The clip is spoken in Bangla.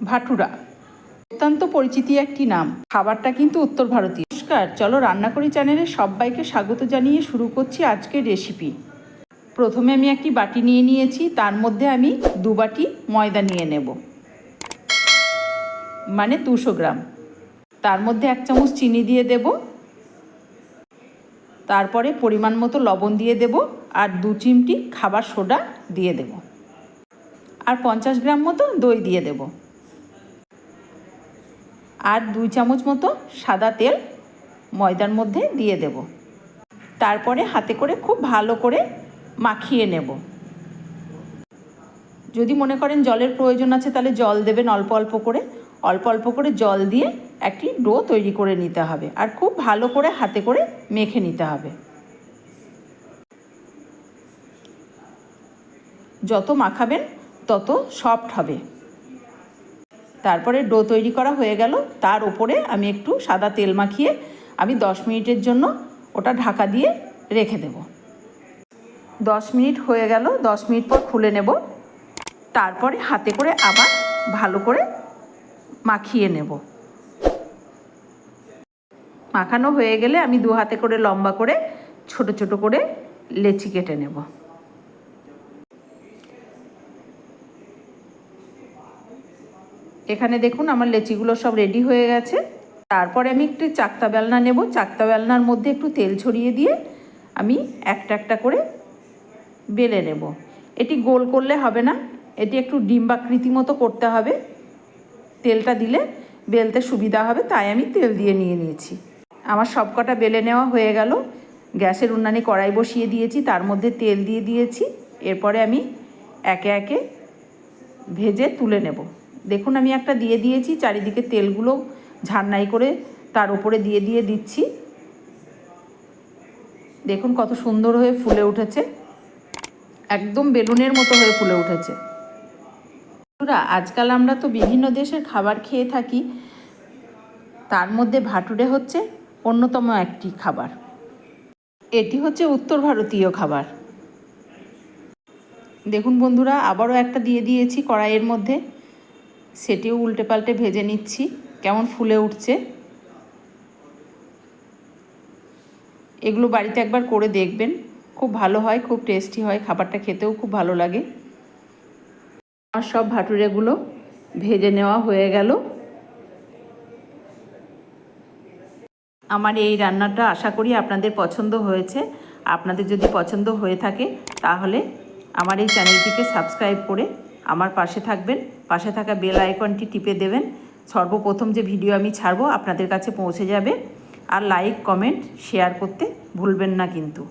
ভাটুরা অত্যন্ত পরিচিত একটি নাম। খাবারটা কিন্তু উত্তর ভারতীয়। নমস্কার, চলো রান্না করি চ্যানেলে সবাইকে স্বাগত জানিয়ে শুরু করছি আজকের রেসিপি। প্রথমে আমি একটি বাটি নিয়ে নিয়েছি, তার মধ্যে আমি 2 বাটি ময়দা নিয়ে নেব, মানে 200 গ্রাম। তার মধ্যে 1 চামচ চিনি দিয়ে দেব, তারপরে পরিমাণ মতো লবণ দিয়ে দেব, আর 2 চিমটি খাবার সোডা দিয়ে দেব, আর 50 গ্রাম মতো দই দিয়ে দেব, আর 2 চামচ মতো সাদা তেল ময়দার মধ্যে দিয়ে দেব। তারপরে হাতে করে খুব ভালো করে মাখিয়ে নেব। যদি মনে করেন জলের প্রয়োজন আছে তাহলে জল দেবেন অল্প অল্প করে। অল্প অল্প করে জল দিয়ে একটি ডো তৈরি করে নিতে হবে, আর খুব ভালো করে হাতে করে মেখে নিতে হবে। যত মাখাবেন তত সফট হবে। তারপরে ডো তৈরি করা হয়ে গেল, তার উপরে আমি একটু সাদা তেল মাখিয়ে আমি 10 মিনিটের জন্য ওটা ঢাকা দিয়ে রেখে দেব। 10 মিনিট হয়ে গেল, 10 মিনিট পর খুলে নেব। তারপরে হাতে করে আবার ভালো করে মাখিয়ে নেব। মাখানো হয়ে গেলে আমি 2 হাতে করে লম্বা করে ছোট ছোট করে লেচি কেটে নেব। এখানে দেখুন আমার লেচিগুলো সব রেডি হয়ে গেছে। তারপরে আমি একটু চাকতা বেলনা নেব। চাকতা বেলনার মধ্যে একটু তেল ছড়িয়ে দিয়ে আমি একটা একটা করে বেলে নেব। এটি গোল করলে হবে না, এটি একটু ডিম্বাকৃতি মতো করতে হবে। তেলটা দিলে বেলতে সুবিধা হবে, তাই আমি তেল দিয়ে নিয়েছি। আমার সবকটা বেলে নেওয়া হয়ে গেল। গ্যাসের উনানে কড়াই বসিয়ে দিয়েছি, তার মধ্যে তেল দিয়ে দিয়েছি। এরপরে আমি একে একে ভেজে তুলে নেব। দেখুন আমি একটা দিয়ে দিয়েছি, চারিদিকে তেলগুলো ঝারনাই করে তার উপরে দিয়ে দিচ্ছি। দেখুন কত সুন্দর হয়ে ফুলে উঠেছে, একদম বেলুনের মতো হয়ে ফুলে উঠেছে। আজকাল আমরা তো বিভিন্ন দেশের খাবার খেয়ে থাকি, তার মধ্যে ভাটুরে হচ্ছে অন্যতম একটি খাবার। এটি হচ্ছে উত্তর ভারতীয় খাবার। দেখুন বন্ধুরা, আবারও একটা দিয়ে দিয়েছি কড়াইয়ের মধ্যে, সেটিও উল্টে পাল্টে ভেজে নিচ্ছি। কেমন ফুলে উঠছে। এগুলো বাড়িতে একবার করে দেখবেন, খুব ভালো হয়, খুব টেস্টি হয়, খাবারটা খেতেও খুব ভালো লাগে। আমার সব ভাটুরেগুলো ভেজে নেওয়া হয়ে গেল। আমার এই রান্নাটা আশা করি আপনাদের পছন্দ হয়েছে। আপনাদের যদি পছন্দ হয়ে থাকে তাহলে আমার এই চ্যানেলটিকে সাবস্ক্রাইব করে আমার পাশে থাকবেন। পাশে থাকা বেল আইকনটি টিপে দেবেন। সর্বপ্রথম যে ভিডিও আমি ছাড়বো আপনাদের কাছে পৌঁছে যাবে। আর লাইক, কমেন্ট, শেয়ার করতে ভুলবেন না কিন্তু।